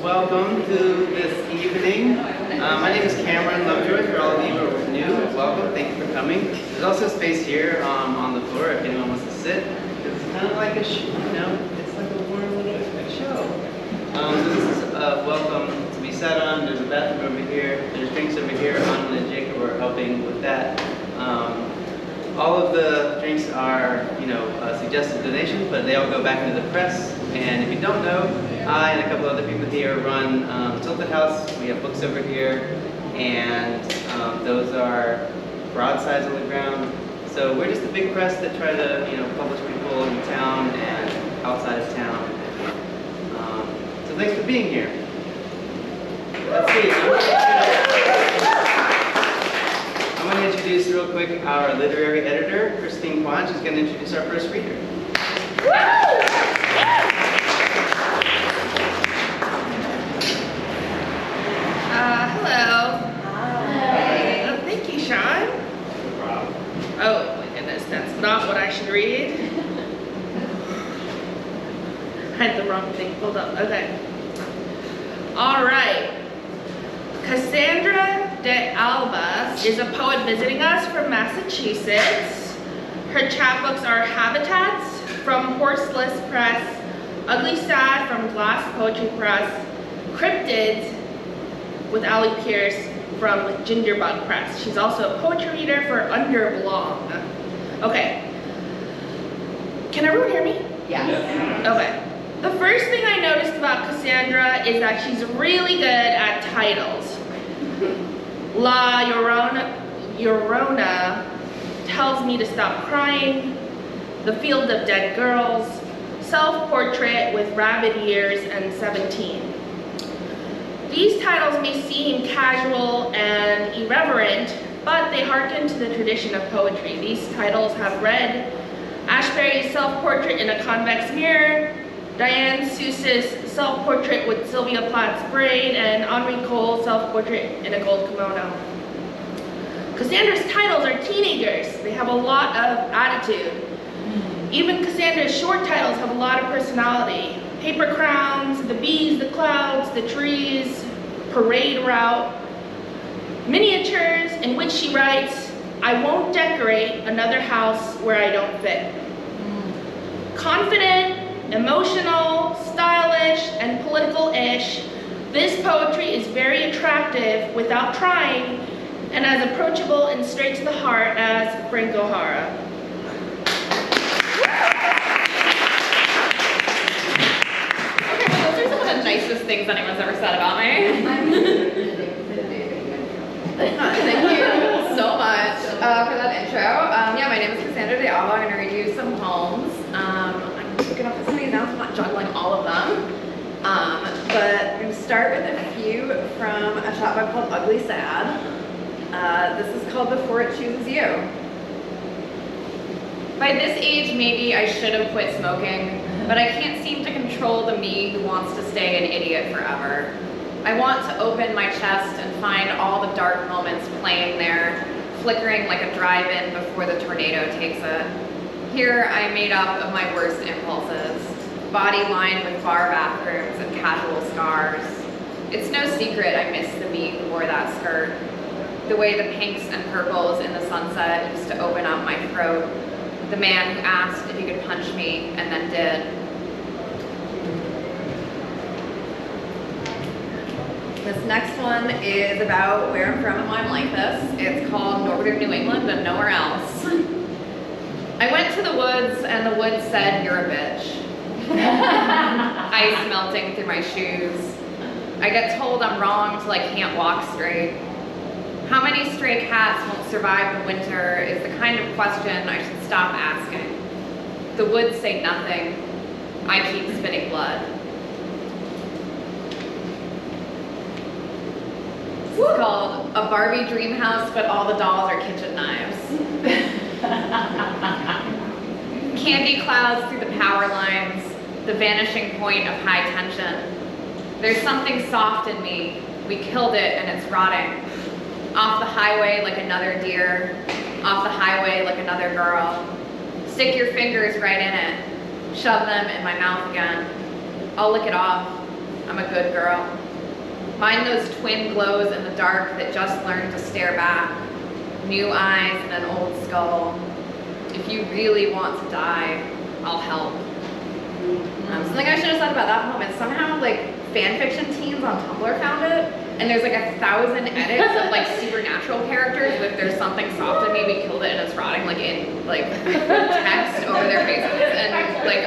Welcome to this evening. My name is Cameron Lovejoy. For all of you who are new, welcome. Thank you for coming. There's also space here on the floor if anyone wants to sit. It's kind of like a, it's like a warm little show. So this is welcome to be sat on. There's a bathroom over here. There's drinks over here. Anna and Jacob are helping with that. All of the drinks are, suggested donations, but they all go back into the press. And if you don't know, I and a couple other people here run Tilted House. We have books over here, and those are broadsides on the ground. So we're just a big press that try to, publish people in town and outside of town. So thanks for being here. Let's see. I'm going to introduce real quick our literary editor, Christine Kwan. She's going to introduce our first reader. Hello. Hi. Oh, thank you, Sean. No problem. Oh my goodness, that's not what I should read. I had the wrong thing pulled up. Okay. All right. Cassandra de Alba is a poet visiting us from Massachusetts. Her chapbooks are Habitats from Horseless Press, Ugly Sad from Glass Poetry Press, Cryptids with Aly Pierce from Gingerbug Press. She's also a poetry reader for Underblong. Okay. Can everyone hear me? Yes. Okay. The first thing I noticed about Cassandra is that she's really good at titles. La Llorona tells me to stop crying, The Field of Dead Girls, Self-Portrait with Rabbit Ears, and 17. These titles may seem casual and irreverent, but they hearken to the tradition of poetry. These titles have read Ashbery's Self-Portrait in a Convex Mirror, Diane Seuss's Self-Portrait with Sylvia Plath's Braid, and Henri Cole's Self-Portrait in a Gold Kimono. Cassandra's titles are teenagers. They have a lot of attitude. Even Cassandra's short titles have a lot of personality. Paper Crowns, The Bees, The Clouds, The Trees, Parade Route, miniatures in which she writes, I won't decorate another house where I don't fit. Confident, emotional, stylish, and political-ish, this poetry is very attractive without trying, and as approachable and straight to the heart as Frank O'Hara. Okay, well those are some of the nicest things anyone's ever said about me. Thank you so much for that intro. Yeah, my name is Cassandra de Alba. I'm going to read you some poems. I'm looking up some of these now, so I'm not juggling all of them. But I'm going to start with a few from a chapbook called Ugly Sad. This is called Before It Chooses You. By this age, maybe I should have quit smoking, but I can't seem to control the me who wants to stay an idiot forever. I want to open my chest and find all the dark moments playing there, flickering like a drive-in before the tornado takes it. Here I made up of my worst impulses, body lined with bar bathrooms and casual scars. It's no secret I miss the me who wore that skirt. The way the pinks and purples in the sunset used to open up my throat. The man who asked if he could punch me and then did. This next one is about where I'm from and why I'm like this. It's called Northern New England and Nowhere Else. I went to the woods and the woods said, you're a bitch. Ice melting through my shoes. I get told I'm wrong till I can't walk straight. How many stray cats won't survive the winter is the kind of question I should stop asking. The woods say nothing. I keep spitting blood. This is called A Barbie Dream House, but all the dolls are kitchen knives. Candy clouds through the power lines, the vanishing point of high tension. There's something soft in me. We killed it and it's rotting. Off the highway like another deer, off the highway like another girl. Stick your fingers right in it. Shove them in my mouth again. I'll lick it off. I'm a good girl. Mine those twin glows in the dark that just learned to stare back. New eyes and an old skull. If you really want to die, I'll help. Something I should have said about that poem is somehow like fanfiction teens on Tumblr found it, and there's like 1,000 edits of like supernatural characters with "there's something soft in me, we killed it and it's rotting" like in like text over their faces, and like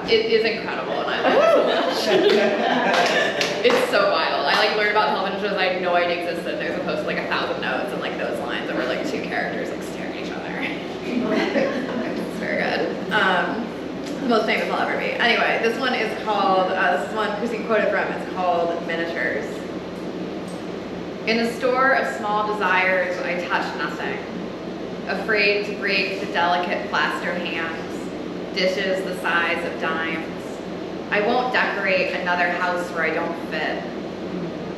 it is incredible and I love it so much. It's so wild. I like learned about television shows I had no idea existed. There's a post of like 1,000 notes and like those lines over like two characters like staring at each other. It's very good. The most famous I'll ever be. Anyway, this one is called, this is one Christine quoted from, it's called Miniatures. In the store of small desires, I touch nothing, afraid to break the delicate plaster hands, dishes the size of dimes. I won't decorate another house where I don't fit.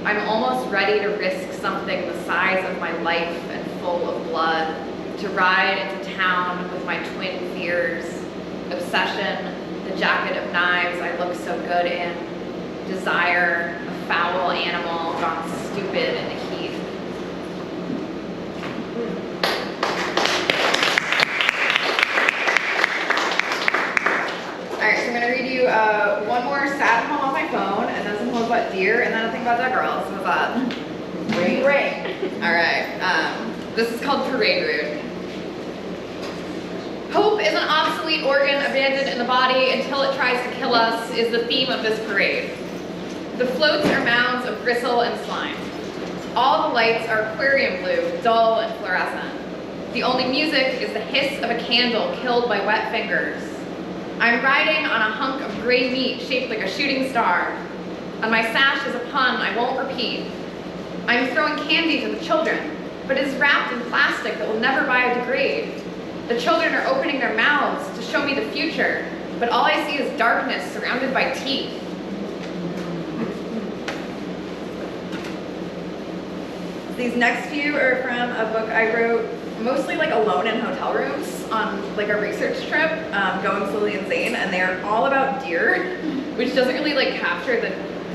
I'm almost ready to risk something the size of my life and full of blood, to ride into town with my twin fears. Obsession, the jacket of knives I look so good in. Desire, a foul animal gone stupid in the heat. Alright, so I'm going to read you one more sad poem off my phone, and then some poems about deer, and then a thing about dead girls. What's that? Great. Alright, this is called Parade Route. Hope is an obsolete organ abandoned in the body until it tries to kill us is the theme of this parade. The floats are mounds of gristle and slime. All the lights are aquarium blue, dull and fluorescent. The only music is the hiss of a candle killed by wet fingers. I'm riding on a hunk of gray meat shaped like a shooting star. On my sash is a pun I won't repeat. I'm throwing candy to the children, but it is wrapped in plastic that will never biodegrade. The children are opening their mouths to show me the future, but all I see is darkness surrounded by teeth. These next few are from a book I wrote mostly like alone in hotel rooms on like a research trip, Going Slowly Insane, and they are all about deer, which doesn't really like capture the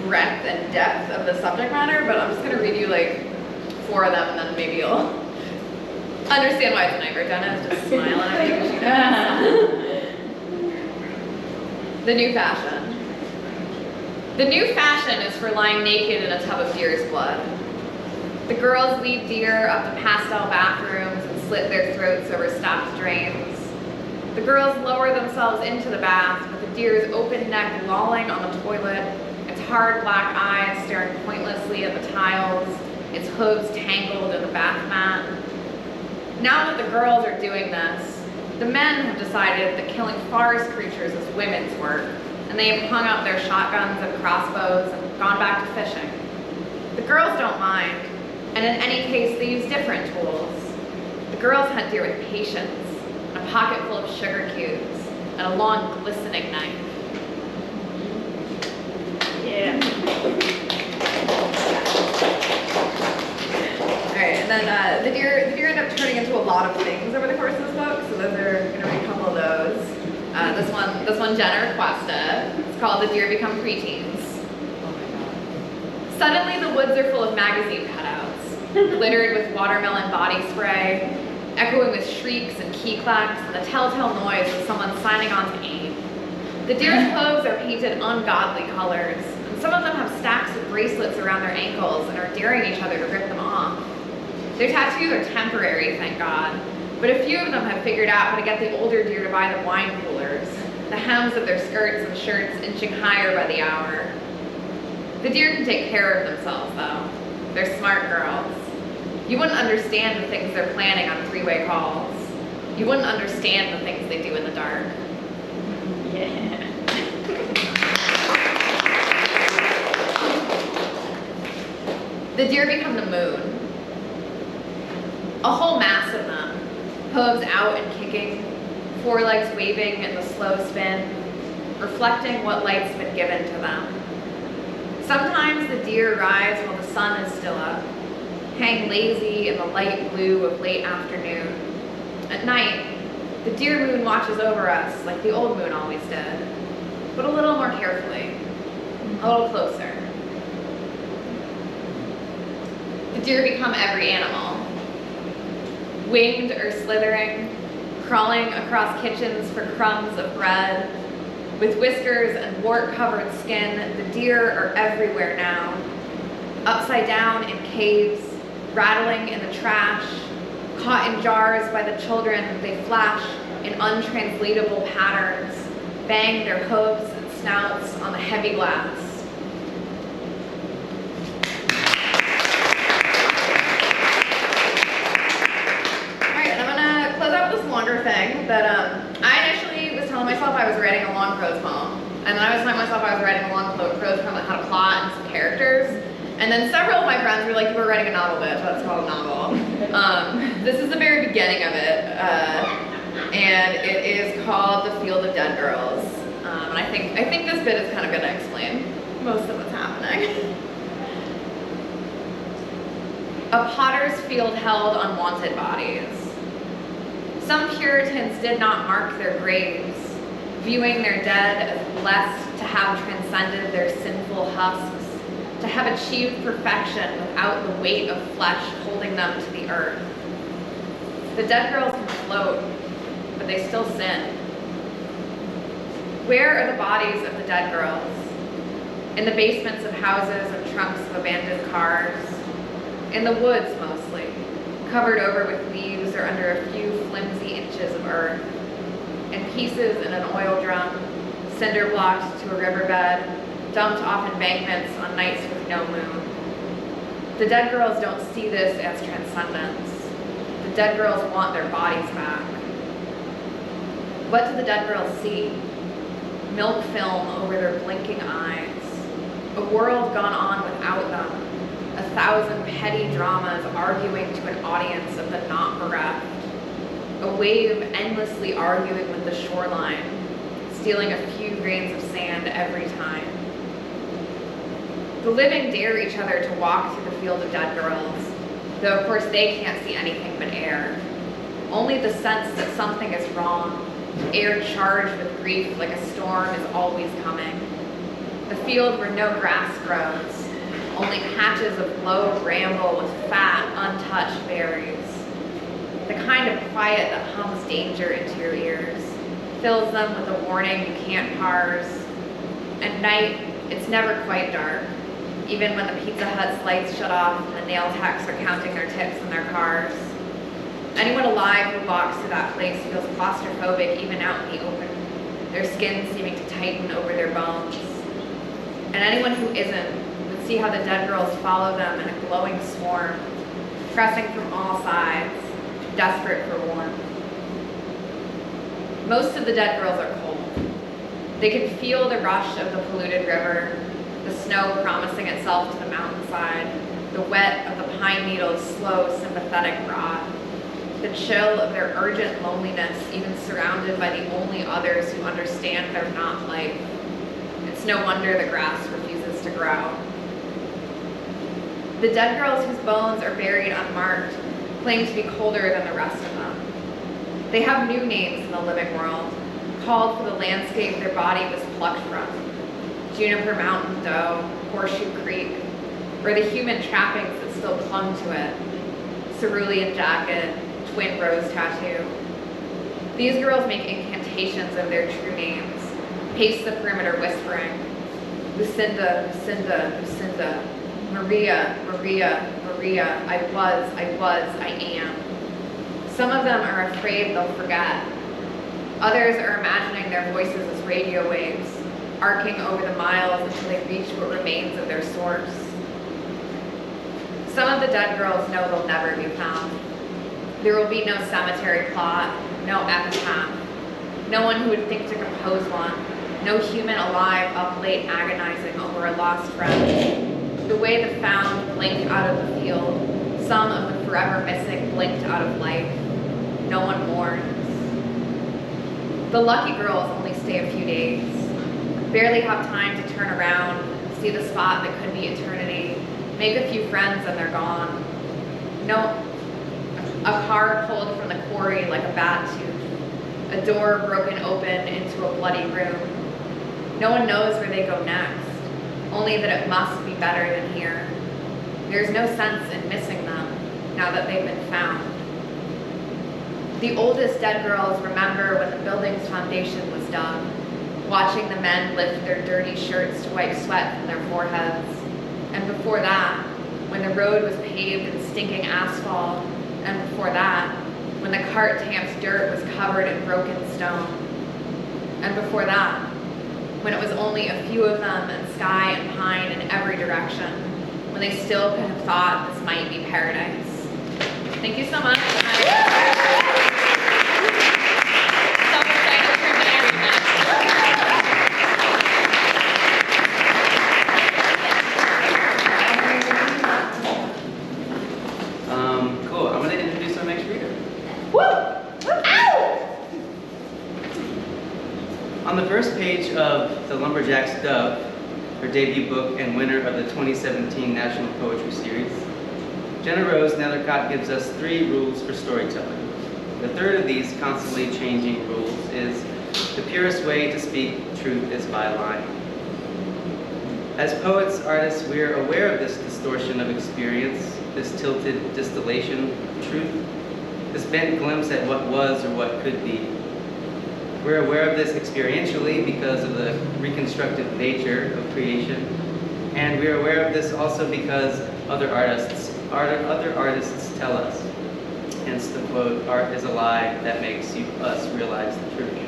breadth and depth of the subject matter, but I'm just gonna read you like 4 of them and then maybe you'll understand why it's a nightmare. Jenna is just smiling at me because she knows. The new fashion. The new fashion is for lying naked in a tub of deer's blood. The girls lead deer up to pastel bathrooms and slit their throats over stopped drains. The girls lower themselves into the bath with the deer's open neck lolling on the toilet, its hard black eyes staring pointlessly at the tiles, its hooves tangled in the bath mat. Now that the girls are doing this, the men have decided that killing forest creatures is women's work, and they have hung up their shotguns and crossbows and gone back to fishing. The girls don't mind, and in any case, they use different tools. The girls hunt deer with patience, and a pocket full of sugar cubes, and a long, glistening knife. Yeah. Alright, and then the deer end up turning into a lot of things over the course of this book, so those are, I'm going to read a couple of those. This one Jenna requested. It's called The Deer Become Preteens. Oh my god. Suddenly the woods are full of magazine cutouts, littered with watermelon body spray, echoing with shrieks and key clacks and the telltale noise of someone signing on to aim. The deer's clothes are painted ungodly colors, and some of them have stacks of bracelets around their ankles and are daring each other to rip them off. Their tattoos are temporary, thank God, but a few of them have figured out how to get the older deer to buy them wine coolers, the hems of their skirts and shirts inching higher by the hour. The deer can take care of themselves, though. They're smart girls. You wouldn't understand the things they're planning on three-way calls. You wouldn't understand the things they do in the dark. Yeah. The deer become the moon. A whole mass of them, hooves out and kicking, forelegs waving in the slow spin, reflecting what light's been given to them. Sometimes the deer rise while the sun is still up, hang lazy in the light blue of late afternoon. At night, the deer moon watches over us like the old moon always did, but a little more carefully. A little closer. The deer become every animal. Winged or slithering, crawling across kitchens for crumbs of bread. With whiskers and wart-covered skin, the deer are everywhere now. Upside down in caves, rattling in the trash, caught in jars by the children, they flash in untranslatable patterns, bang their hooves and snouts on the heavy glass. Thing that I initially was telling myself I was writing a long prose poem, and then I was telling myself I was writing a long prose poem that had a plot and some characters, and then several of my friends were like, "You were writing a novel, bitch. That's called a novel." This is the very beginning of it, and it is called "The Field of Dead Girls," and I think this bit is kind of going to explain most of what's happening. A potter's field held unwanted bodies. Some Puritans did not mark their graves, viewing their dead as blessed to have transcended their sinful husks, to have achieved perfection without the weight of flesh holding them to the earth. The dead girls can float, but they still sin. Where are the bodies of the dead girls? In the basements of houses and trunks of abandoned cars. In the woods, mostly, covered over with leaves or under a few flimsy inches of earth. In pieces in an oil drum, cinder blocked to a riverbed, dumped off embankments on nights with no moon. The dead girls don't see this as transcendence. The dead girls want their bodies back. What do the dead girls see? Milk film over their blinking eyes. A world gone on without them. 1,000 petty dramas arguing to an audience of the not bereft. A wave endlessly arguing with the shoreline, stealing a few grains of sand every time. The living dare each other to walk through the field of dead girls, though of course they can't see anything but air. Only the sense that something is wrong, air charged with grief like a storm is always coming. The field where no grass grows, only patches of low bramble with fat, untouched berries. The kind of quiet that hums danger into your ears, fills them with a warning you can't parse. At night, it's never quite dark, even when the Pizza Hut's lights shut off and the nail techs are counting their tips in their cars. Anyone alive who walks through that place feels claustrophobic even out in the open, their skin seeming to tighten over their bones. And anyone who isn't would see how the dead girls follow them in a glowing swarm, pressing from all sides, desperate for warmth. Most of the dead girls are cold. They can feel the rush of the polluted river, the snow promising itself to the mountainside, the wet of the pine needle's slow, sympathetic rot, the chill of their urgent loneliness, even surrounded by the only others who understand their not life. It's no wonder the grass refuses to grow. The dead girls whose bones are buried unmarked claim to be colder than the rest of them. They have new names in the living world, called for the landscape their body was plucked from. Juniper Mountain Doe, Horseshoe Creek, or the human trappings that still clung to it. Cerulean jacket, twin rose tattoo. These girls make incantations of their true names, pace the perimeter whispering. Lucinda, Lucinda, Lucinda. Maria, Maria, Maria, I was, I am. Some of them are afraid they'll forget. Others are imagining their voices as radio waves, arcing over the miles until they reach what remains of their source. Some of the dead girls know they'll never be found. There will be no cemetery plot, no epitaph, no one who would think to compose one, no human alive up late agonizing over a lost friend. The way the found blinked out of the field, some of the forever missing blinked out of life. No one mourns. The lucky girls only stay a few days, barely have time to turn around, see the spot that could be eternity, make a few friends and they're gone. No, a car pulled from the quarry like a bat tooth, a door broken open into a bloody room. No one knows where they go next. only that it must be better than here. There's no sense in missing them, now that they've been found. The oldest dead girls remember when the building's foundation was dug, watching the men lift their dirty shirts to wipe sweat from their foreheads. And before that, when the road was paved in stinking asphalt, and before that, when the cart tamp's dirt was covered in broken stone. And before that, when it was only a few of them and sky and pine in every direction, when they still could have thought this might be paradise. Thank you so much. Cool. I'm going to introduce our next reader. Woo! Ow! On the first page of The Lumberjack's Dove, her debut book and winner of the 2017 National Poetry Series, GennaRose Nethercott gives us 3 rules for storytelling. The third of these constantly changing rules is the purest way to speak truth is by lying. As poets, artists, we are aware of this distortion of experience, this tilted distillation of truth, this bent glimpse at what was or what could be. We're aware of this experientially because of the reconstructive nature of creation, and we're aware of this also because other artists tell us. Hence the quote, "Art is a lie that makes us realize the truth."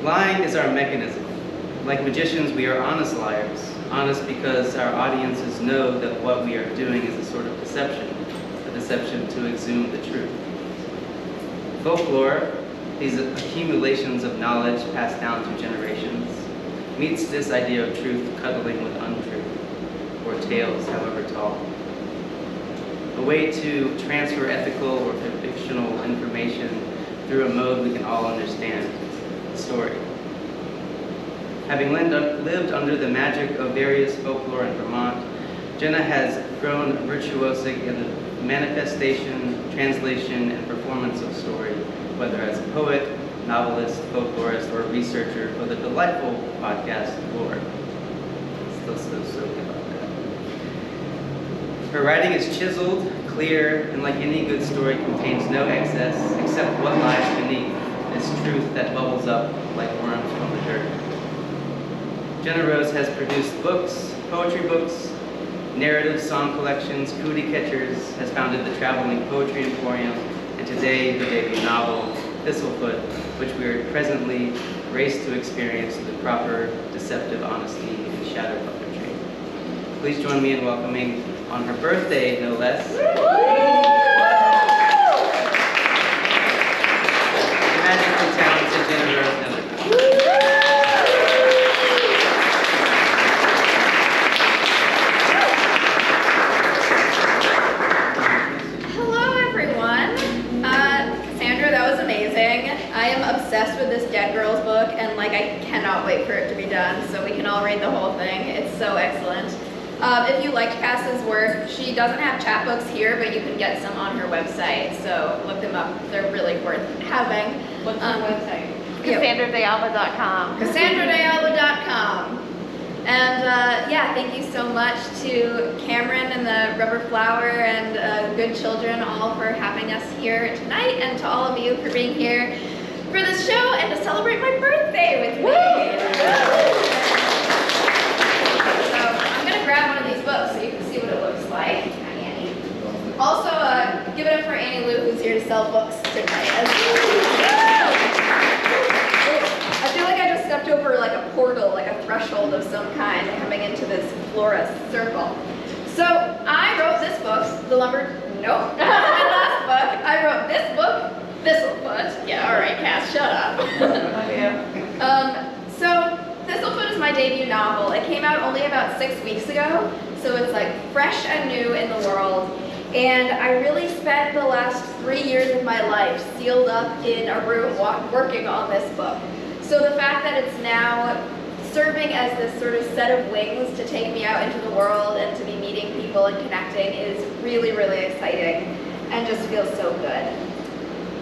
Lying is our mechanism. Like magicians, we are honest liars. Honest because our audiences know that what we are doing is a sort of deception, a deception to exhume the truth. Folklore, these accumulations of knowledge passed down through generations, meets this idea of truth cuddling with untruth, or tales, however tall. A way to transfer ethical or fictional information through a mode we can all understand, story. Having lived under the magic of various folklore in Vermont, Jenna has grown virtuosic in the manifestation, translation, and performance of story, whether as a poet, novelist, folklorist, or researcher for the delightful podcast Lore. Still so good about that. Her writing is chiseled, clear, and like any good story contains no excess except what lies beneath this truth that bubbles up like worms from the dirt. GennaRose has produced books, poetry books, narrative song collections, Cootie Catchers, has founded the Traveling Poetry Emporium, and today the debut novel, THISTLEFOOT, which we are presently raced to experience the proper, deceptive honesty and shadow puppetry. Please join me in welcoming, on her birthday no less, the magically talented GennaRose Nethercott. Obsessed with this Dead Girls book, and like I cannot wait for it to be done so we can all read the whole thing. It's so excellent. If you liked Cass's work, she doesn't have chapbooks here, but you can get some on her website, so look them up. They're really worth having. What's her website? CassandraDeAlba.com. CassandraDeAlba.com. And yeah, thank you so much to Cameron and the Rubber Flower and Good Children all for having us here tonight, and to all of you for being here for this show and to celebrate my birthday with me. So I'm gonna grab one of these books so you can see what it looks like. Annie. Also, give it up for Annie Lou, who's here to sell books tonight. I feel like I just stepped over like a portal, like a threshold of some kind, coming into this florist circle. So I wrote this book, nope, my last book. I wrote this book, THISTLEFOOT. Yeah, all right, Cass, shut up. So THISTLEFOOT is my debut novel. It came out only about 6 weeks ago, so it's like fresh and new in the world. And I really spent the last 3 years of my life sealed up in a room working on this book. So the fact that it's now serving as this sort of set of wings to take me out into the world and to be meeting people and connecting is really, really exciting and just feels so good.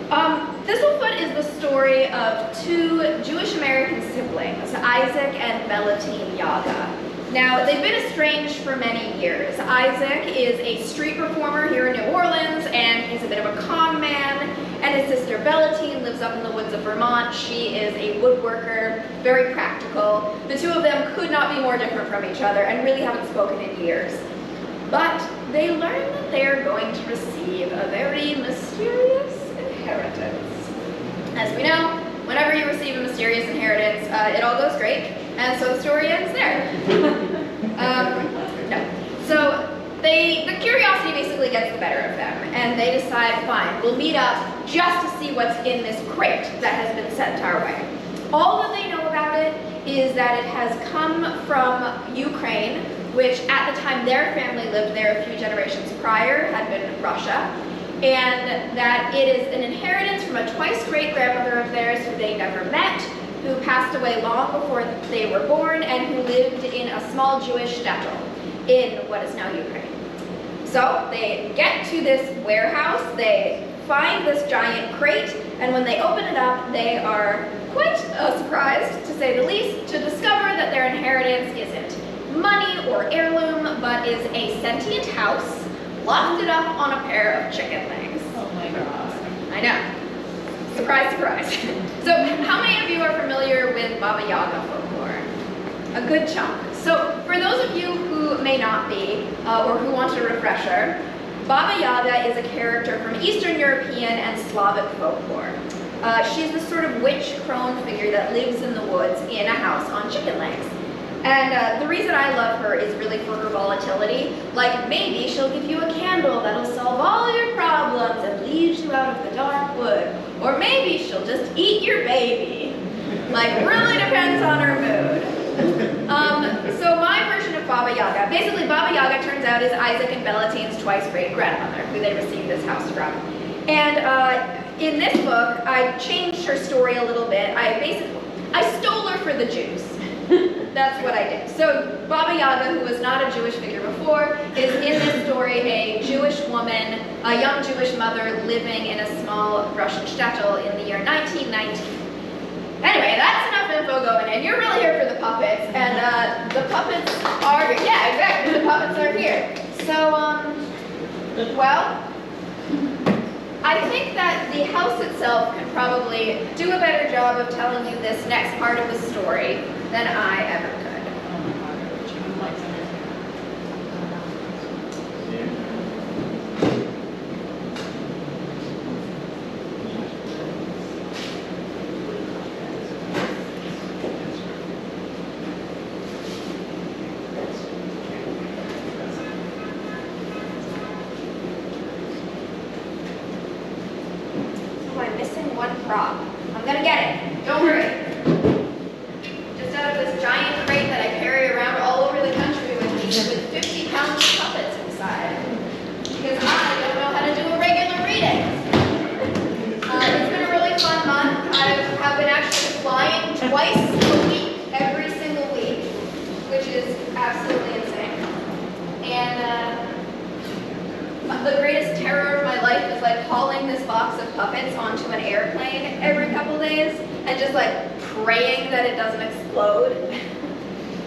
THISTLEFOOT is the story of 2 Jewish American siblings siblings, Isaac and Bellatine Yaga. Now, they've been estranged for many years. Isaac is a street performer here in New Orleans, and he's a bit of a con man. And his sister Bellatine lives up in the woods of Vermont. She is a woodworker, very practical. The two of them could not be more different from each other and really haven't spoken in years. But they learn that they are going to receive a very mysterious inheritance. As we know, whenever you receive a mysterious inheritance, it all goes great, and so the story ends there. No. So the curiosity basically gets the better of them, and they decide, fine, we'll meet up just to see what's in this crate that has been sent our way. All that they know about it is that it has come from Ukraine, which at the time their family lived there a few generations prior had been Russia, and that it is an inheritance from a twice great-grandmother of theirs who they never met, who passed away long before they were born, and who lived in a small Jewish shtetl in what is now Ukraine. So they get to this warehouse, they find this giant crate, and when they open it up, they are quite surprised, to say the least, to discover that their inheritance isn't money or heirloom, but is a sentient house lofted up on a pair of chicken legs. Oh my god. I know. Surprise, surprise. So how many of you are familiar with Baba Yaga folklore? A good chunk. So for those of you who may not be, or who want a refresher, Baba Yaga is a character from Eastern European and Slavic folklore. She's the sort of witch crone figure that lives in the woods in a house on chicken legs. And the reason I love her is really for her volatility. Like, maybe she'll give you a candle that'll solve all your problems and lead you out of the dark wood. Or maybe she'll just eat your baby. Like, really depends on her mood. So my version of Baba Yaga, basically Baba Yaga turns out is Isaac and Bellatine's twice great-grandmother, who they received this house from. And in this book, I changed her story a little bit. I stole her for the Jews. That's what I did. So Baba Yaga, who was not a Jewish figure before, is in this story a Jewish woman, a young Jewish mother living in a small Russian shtetl in the year 1919. Anyway, that's enough info going in. You're really here for the puppets, and the puppets are, yeah, exactly, the puppets are here. So, well, I think that the house itself can probably do a better job of telling you this next part of the story than I ever could. I'm missing one prop. I'm gonna get it. Don't worry. Just out of this giant crate that I carry around all over the country with me, with 50 pounds of puppets inside. Because I don't know how to do a regular reading. It's been a really fun month. I've been actually flying twice a week, every single week, which is absolutely insane. And the greatest terror of my life is like hauling this box of puppets onto an airplane every couple days and just like praying that it doesn't explode.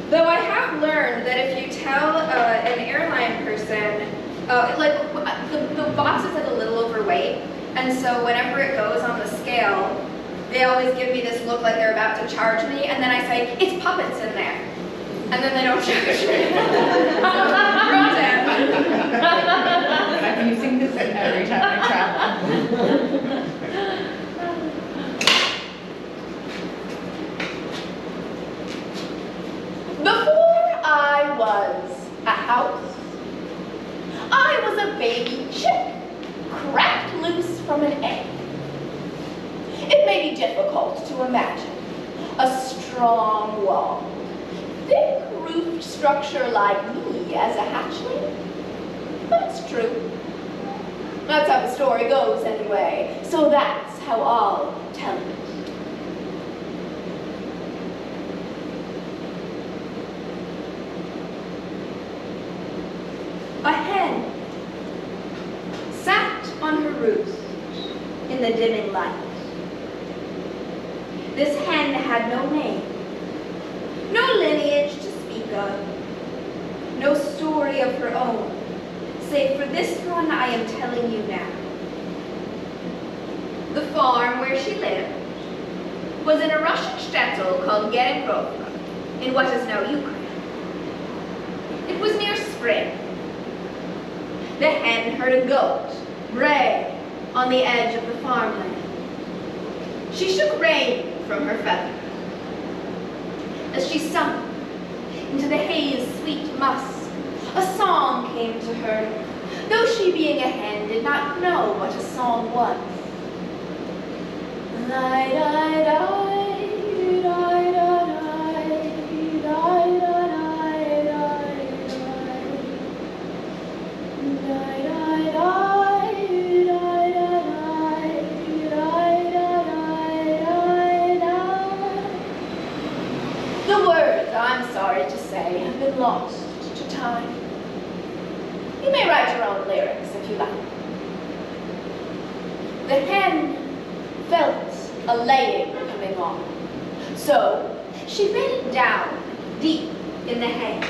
Though I have learned that if you tell an airline person, the box is like a little overweight, and so whenever it goes on the scale, they always give me this look like they're about to charge me, and then I say, it's puppets in there. And then they don't charge me. I'm using this every time I travel. Before I was a house, I was a baby chick, cracked loose from an egg. It may be difficult to imagine a strong wall, thick-roofed structure like me as a hatchling, but it's true. That's how the story goes anyway, so that's how I'll tell it. A hen sat on her roost in the dimming light. This hen had no name, No lineage to speak of. No story of her own, save for this one I am telling you now. The farm where she lived was in a Russian shtetl called GennaRose, in what is now Ukraine. It was near spring. The hen heard a goat bray on the edge of the farmland. She shook rain from her feather. As she sunk into the haze sweet musk, a song came to her, though she being a hen did not know what a song was. The words, I'm sorry to say, have been lost to time. You may write your own lyrics if you like. The hen felt a laying coming on, so she bent down deep in the hay,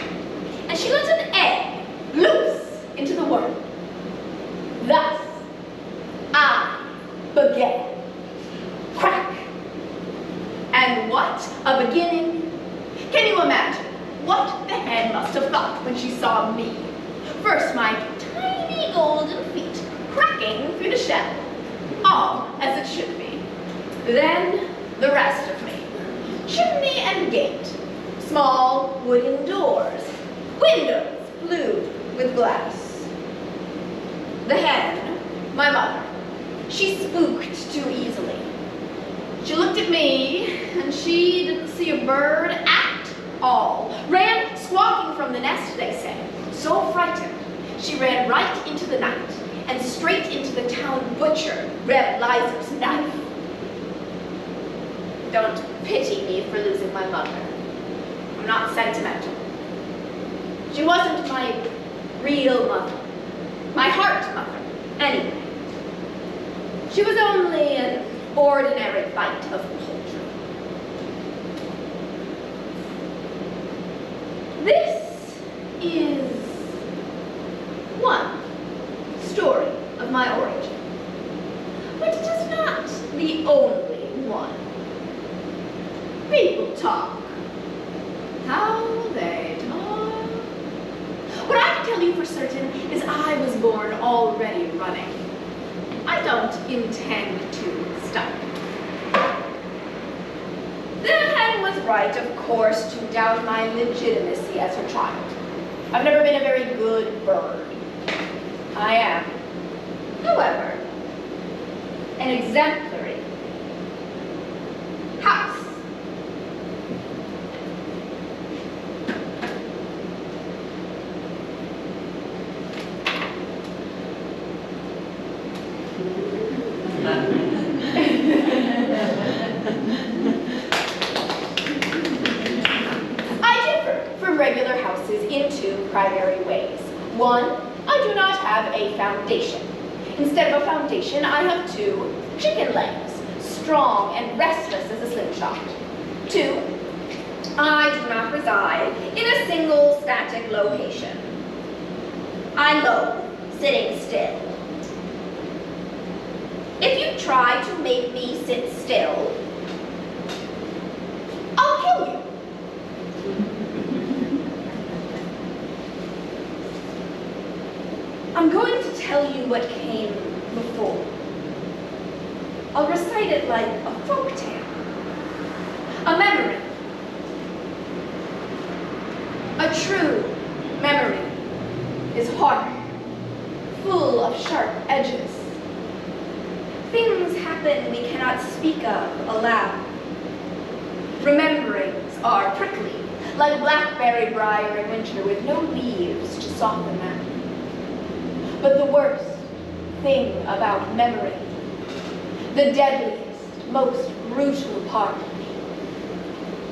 and she let an egg loose into the world. Thus, I began. Crack! And what a beginning! Can you imagine what the hen must have thought when she saw me? First, my tiny golden feet cracking through the shell, all as it should be. Then, the rest of me. Chimney and gate, small wooden doors, windows blued with glass. The hen, my mother, she spooked too easily. She looked at me, and she didn't see a bird at all. Ran squawking from the nest, they say. So frightened, she ran right into the night, and straight into the town butcher, Reb Liser's knife. Don't pity me for losing my mother. I'm not sentimental. She wasn't my real mother, my heart mother, anyway. She was only an ordinary bite of poultry. This is one story of my origin, but it is not the only one. People talk. How they talk. What I can tell you for certain is I was born already running. I don't intend to stop. The hen was right, of course, to doubt my legitimacy as her child. I've never been a very good bird. I am, however, an exemplary house. Regular houses in two primary ways. One, I do not have a foundation. Instead of a foundation, I have two chicken legs, strong and restless as a slingshot. Two, I do not reside in a single static location. I loathe sitting still. If you try to make me sit still, I'll kill you. I'm going to tell you what came before. I'll recite it like a folk tale, a memory, a true memory is hard, full of sharp edges. Things happen we cannot speak of aloud. Rememberings are prickly, like blackberry briar in winter with no leaves to soften them. But the worst thing about memory, the deadliest, most brutal part,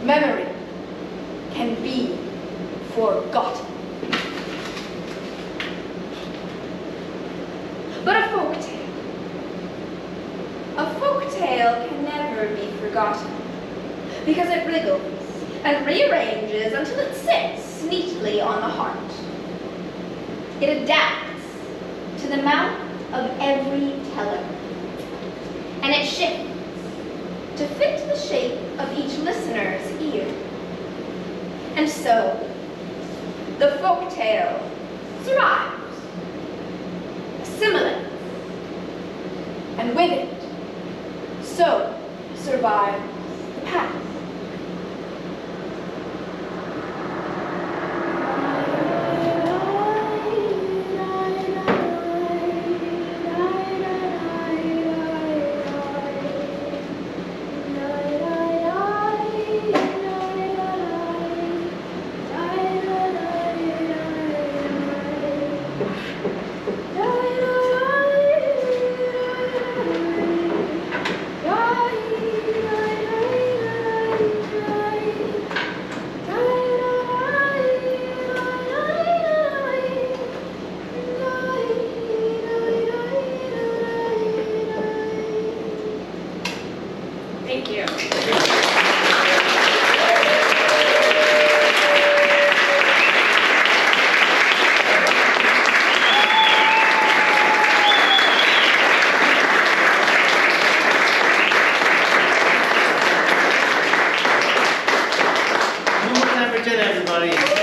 memory can be forgotten. But a folk tale can never be forgotten, because it wriggles and rearranges until it sits neatly on the heart. It adapts to the mouth of every teller, and it shifts to fit the shape of each listener's ear. And so, the folk tale survives, assimilates, and with it, so survives the past. Thank you. One more time for Jenna, everybody.